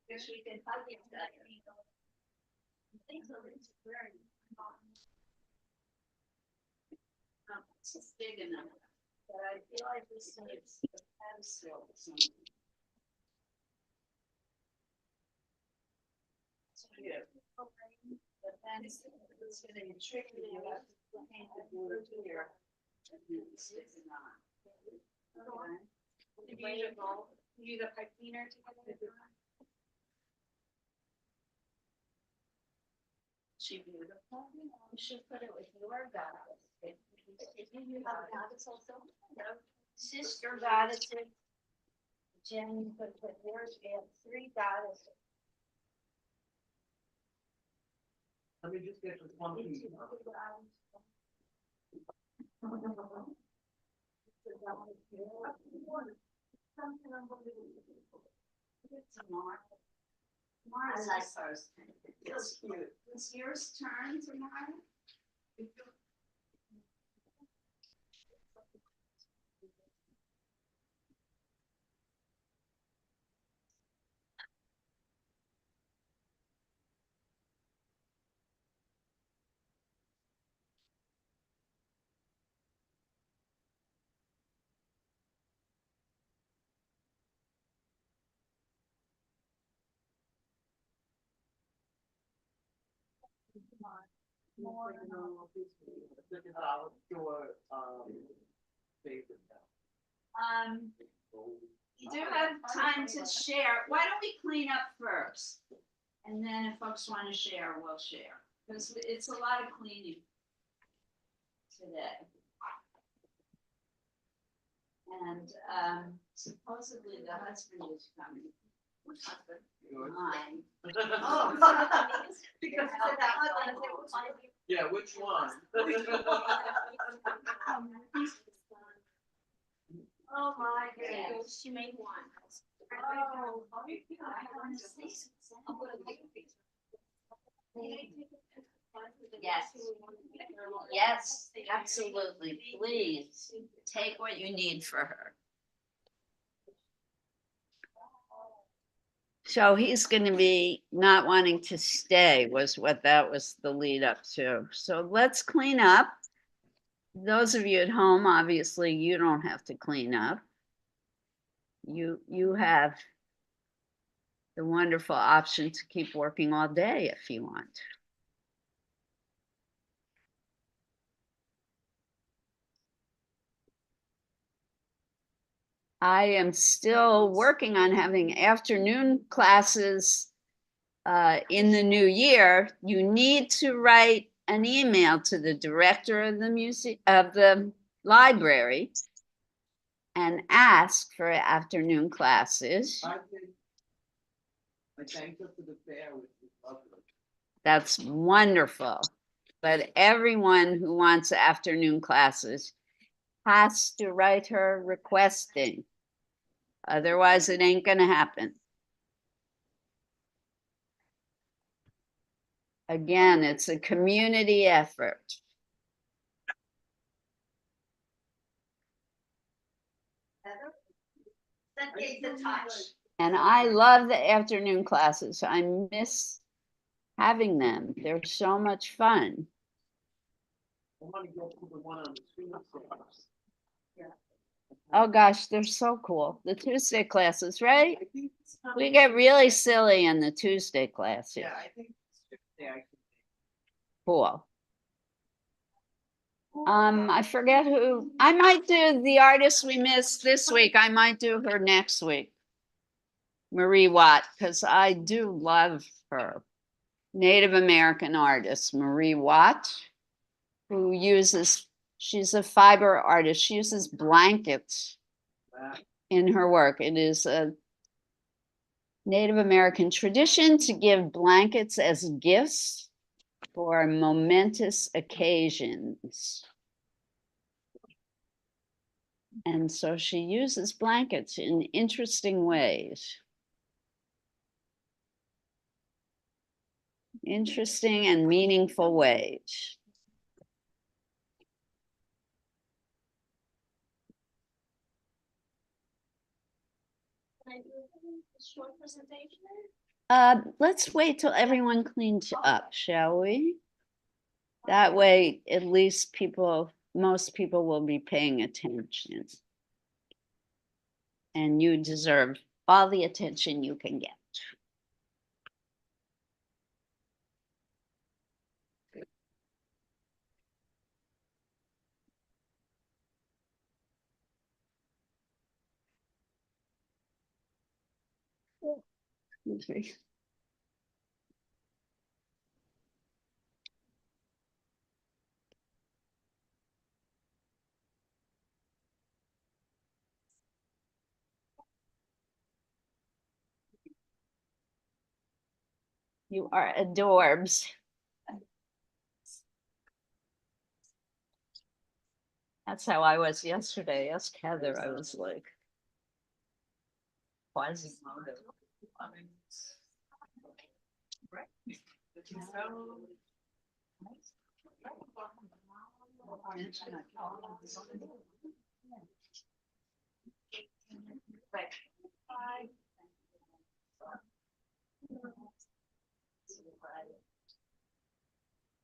Guess we can hug each other. It's just big enough, but I feel like this needs a pedestal or something. It's beautiful. But then it's gonna be tricky. You have to paint the blue here. And then it's not. Beautiful. You use a pipe cleaner to get it. She beautiful. You should put it with your goddess. If you have a goddess also, sister goddesses. Jen, you could put yours, we have 3 goddesses. Let me just get this one piece. I like hers. Feels cute. Is yours turn tomorrow? More than all of these. This is our your favorite now. You do have time to share. Why don't we clean up first? And then if folks want to share, we'll share. Because it's a lot of cleaning today. And supposedly the husband is coming. Mine. Oh. Because Because Yeah, which one? Oh, my goodness. She made one. Oh. Yes. Yes, absolutely. Please take what you need for her. So he's going to be not wanting to stay was what that was the lead up to. So let's clean up. Those of you at home, obviously, you don't have to clean up. You have the wonderful option to keep working all day if you want. I am still working on having afternoon classes in the new year. You need to write an email to the director of the library and ask for afternoon classes. I thanked her for the fair, which was lovely. That's wonderful. But everyone who wants afternoon classes has to write her requesting. Otherwise, it ain't gonna happen. Again, it's a community effort. That gave the touch. And I love the afternoon classes. I miss having them. They're so much fun. I want to go to the one on the Tuesday. Oh gosh, they're so cool. The Tuesday classes, right? I think it's not- We get really silly in the Tuesday classes. Yeah, I think it's Tuesday. I can Cool. I forget who, I might do the artist we missed this week. I might do her next week. Marie Watt, because I do love her. Native American artist, Marie Watt, who uses, she's a fiber artist. She uses blankets in her work. It is a Native American tradition to give blankets as gifts for momentous occasions. And so she uses blankets in interesting ways. Interesting and meaningful ways. Can I do a short presentation? Let's wait till everyone cleans up, shall we? That way, at least most people will be paying attention. And you deserve all the attention you can get. Excuse me. You are adorbs. That's how I was yesterday. Ask Heather. I was like, Quasimodo.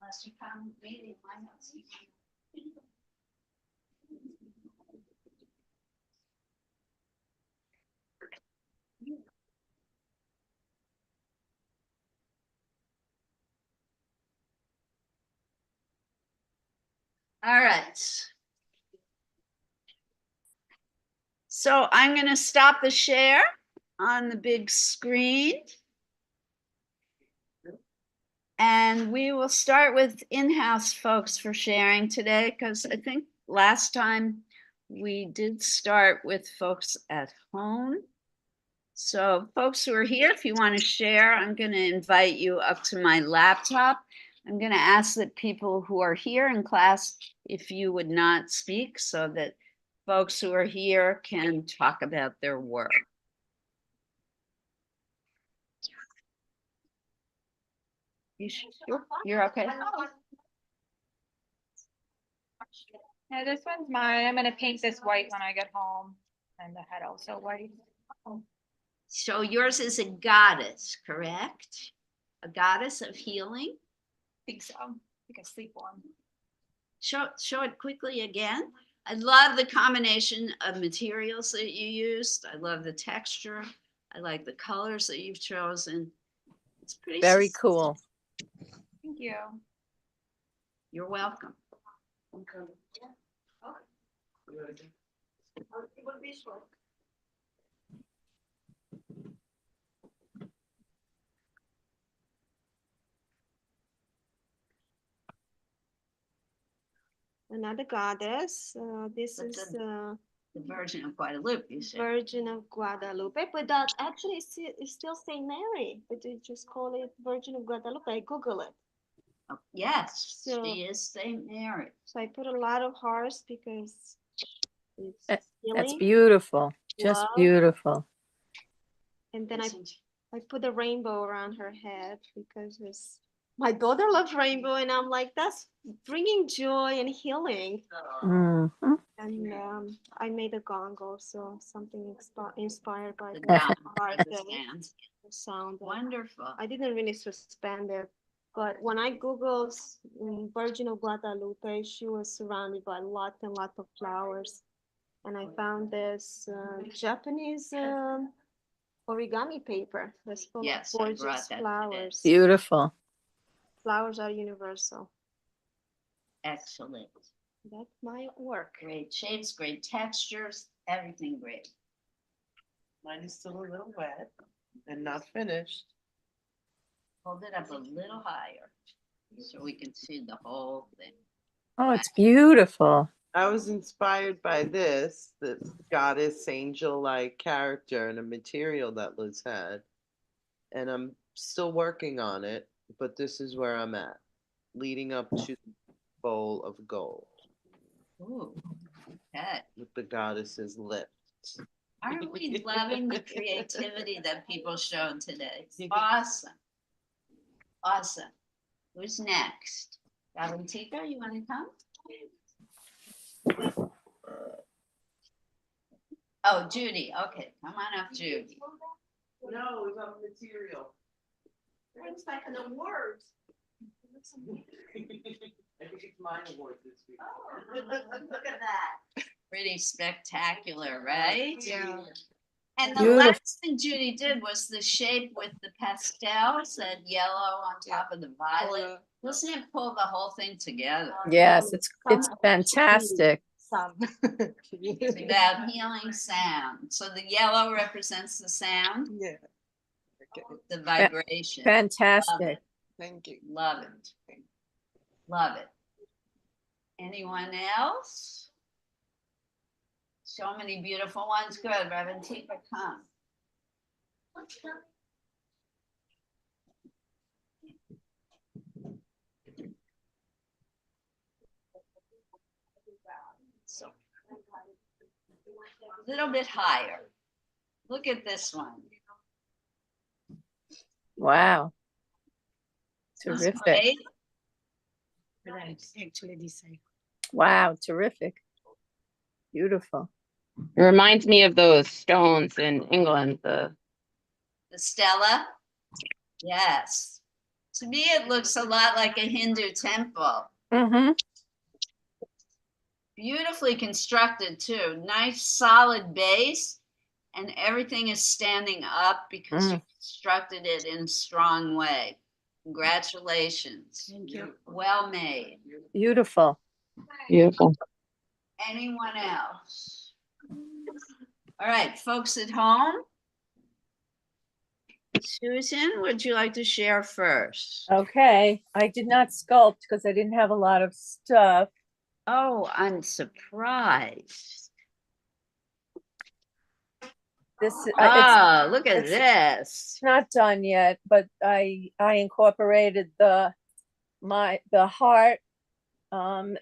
Unless you come meeting my house. All right. So I'm going to stop the share on the big screen. And we will start with in-house folks for sharing today, because I think last time we did start with folks at home. So folks who are here, if you want to share, I'm going to invite you up to my laptop. I'm going to ask that people who are here in class, if you would not speak, so that folks who are here can talk about their work. You're okay? Yeah, this one's mine. I'm gonna paint this white when I get home, and the head also white. So yours is a goddess, correct? A goddess of healing? I think so. Like a sleep one. Show it quickly again. I love the combination of materials that you used. I love the texture. I like the colors that you've chosen. It's pretty Very cool. Thank you. You're welcome. It will be short. Another goddess. This That's is The Virgin of Guadalupe, you said. Virgin of Guadalupe, but that actually is still Saint Mary, but they just call it Virgin of Guadalupe. I Google it. Oh, yes, So- she is Saint Mary. So I put a lot of hearts because it's That's healing. beautiful. Just Love. beautiful. And then I put a rainbow around her head because my daughter loves rainbow, and I'm like, that's bringing joy and healing. Mhm. And I made a gong also, something inspired by The the gong art and the of it, sound. the sound. Wonderful. I didn't really suspend it, but when I Googled Virgin of Guadalupe, she was surrounded by lots and lots of flowers. And I found this Japanese origami paper that's full Yes, of I gorgeous brought that today. flowers. Beautiful. Flowers are universal. Excellent. That's my work. Great shapes, great textures, everything great. Mine is still a little wet and not finished. Hold it up a little higher so we can see the whole thing. Oh, it's beautiful. I was inspired by this, the goddess angel-like character and a material that Liz had. And I'm still working on it, but this is where I'm at, leading up to the bowl of gold Ooh, okay. with the goddess's lips. Aren't we loving the creativity that people showed today? Awesome. Awesome. Who's next? Valentika, you want to come? Oh, Judy. Okay, come on up, Judy. No, it's on material. It's like an award. I think it's mine award this week. Look at that. Pretty spectacular, right? Yeah. And the Beautiful. last thing Judy did was the shape with the pastels, that yellow on top of the violet. Doesn't it pull the whole thing together? Yes, it's fantastic. It's about healing sound. So the yellow represents the sound, Yeah. Okay. the vibration. Fantastic. Thank you. Love it. Love it. Anyone else? So many beautiful ones. Good. Reverend Tika, come. So, a little bit higher. Look at this one. Wow. Isn't this Terrific. great? Wow, terrific. Beautiful. It reminds me of those stones in England, the The Stella? Yes. To me, it looks a lot like a Hindu temple. Mm-hmm. Beautifully constructed too. Nice solid base, and everything is standing up because you constructed it in a strong way. Congratulations. Thank you. Well made. Beautiful. beautiful. Anyone else? All right, folks at home. Susan, would you like to share first? Okay, I did not sculpt because I didn't have a lot of stuff. Oh, I'm surprised. This it's Ah, look at it's- this. not done yet, but I incorporated the heart.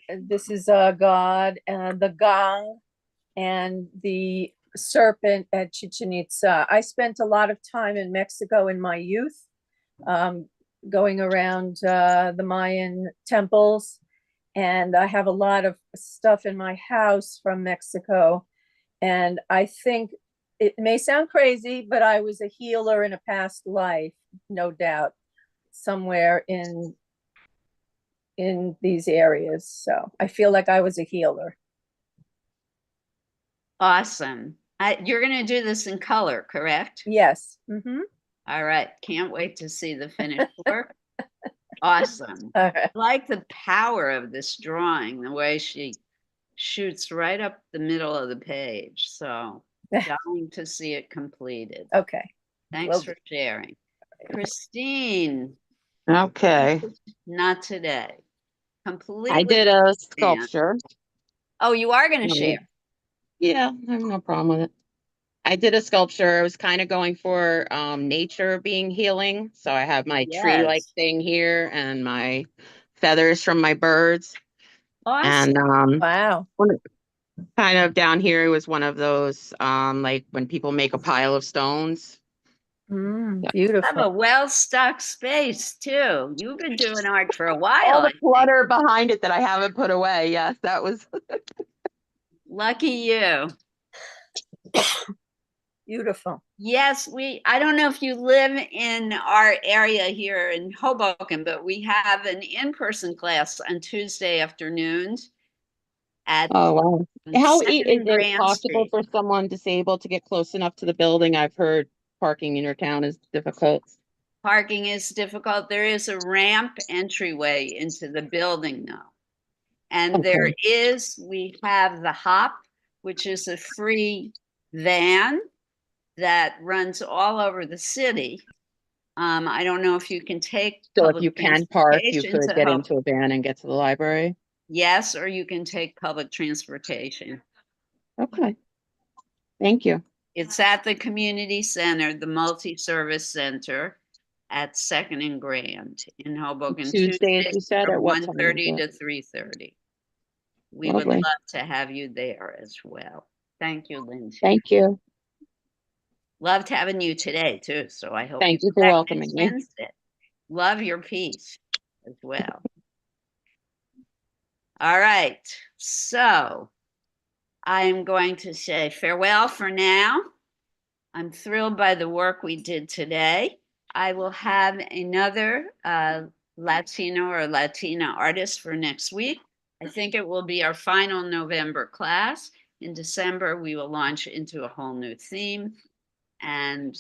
This is God and the gong and the serpent at Chichen Itza. I spent a lot of time in Mexico in my youth, going around the Mayan temples, and I have a lot of stuff in my house from Mexico. And I think it may sound crazy, but I was a healer in a past life, no doubt, somewhere in these areas. So I feel like I was a healer. Awesome. You're going to do this in color, correct? Yes. All right. Can't wait to see the finished work. Awesome. All right. I like the power of this drawing, the way she shoots right up the middle of the page. So dying to see it completed. Okay. Thanks Will for sharing. Christine, Okay, not today. Completely. I did a sculpture. Oh, you are going to Mhm. share. Yeah, I have no problem with it. I did a sculpture. I was kind of going for nature being healing. So I have my tree-like Yes. thing here and my feathers from my birds. Awesome. And Wow. kind of down here was one of those like when people make a pile of stones. Yeah. You have Beautiful. a well-stocked space too. You've been doing art for a All while. the I think. clutter behind it that I haven't put away. Yes, that was Lucky you. Beautiful. Yes, I don't know if you live in our area here in Hoboken, but we have an in-person class on Tuesday afternoons at oh wow. How Second is and it Grand possible Street. for someone disabled to get close enough to the building? I've heard parking in your town is difficult. Parking is difficult. There is a ramp entryway into the building though. And Okay. we have the Hop, which is a free van that runs all over the city. I don't know if you can take So if public you can park, you transportation could to get help. into a van and get to the library. Yes, or you can take public transportation. Okay. Thank you. It's at the community center, the multi-service center at Second and Grand in Hoboken. Tuesdays, you said, from at what time is 1:30 it? to 3:30. We would Lovely. love to have you there as well. Thank you, Lindsay. Thank you. Loved having you today too. So I hope Thank you for come back welcoming next me. Wednesday. Love your piece as well. All right. So I'm going to say farewell for now. I'm thrilled by the work we did today. I will have another Latino or Latina artist for next week. I think it will be our final November class. In December, we will launch into a whole new theme. And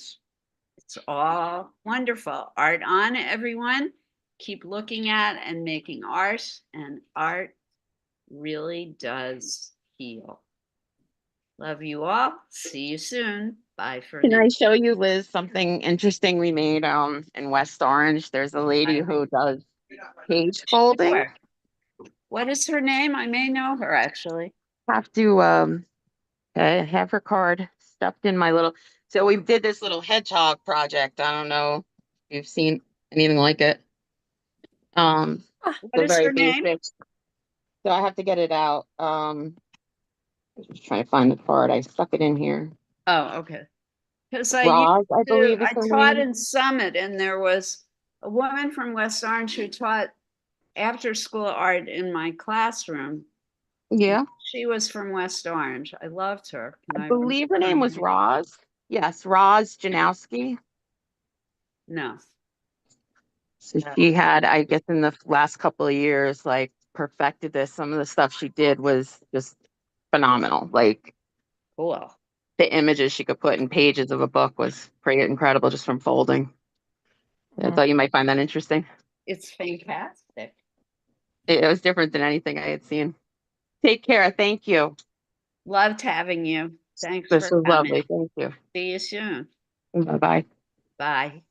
it's all wonderful. Art on, everyone. Keep looking at and making art, and art really does heal. Love you all. See you soon. Bye for Can now. I show you, Liz, something interesting we made in West Orange? There's a lady who does page folding. Sure. What is her name? I may know her actually. Have to have her card stuffed in my little. So we did this little hedgehog project. I don't know if you've seen anything like it. What So is very her name? basic. So I have to get it out. Just trying to find the card. I stuck it in here. Oh, okay. Because Roz, I believe is I her taught name. in Summit, and there was a woman from West Orange who taught after school art in my classroom. Yeah, She was from West Orange. I loved her. Can I believe her name was remember? Roz. Yes, Roz Janowski. No. So she had, I guess, in the last couple of years, like perfected this. Some of the stuff she did was just phenomenal. Like Cool. the images she could put in pages of a book was pretty incredible just from folding. I thought you might find that interesting. It's fantastic. It was different than anything I had seen. Take care. Thank you. Loved having you. Thanks This for was coming. lovely. Thank you. See you soon. Bye-bye. Bye.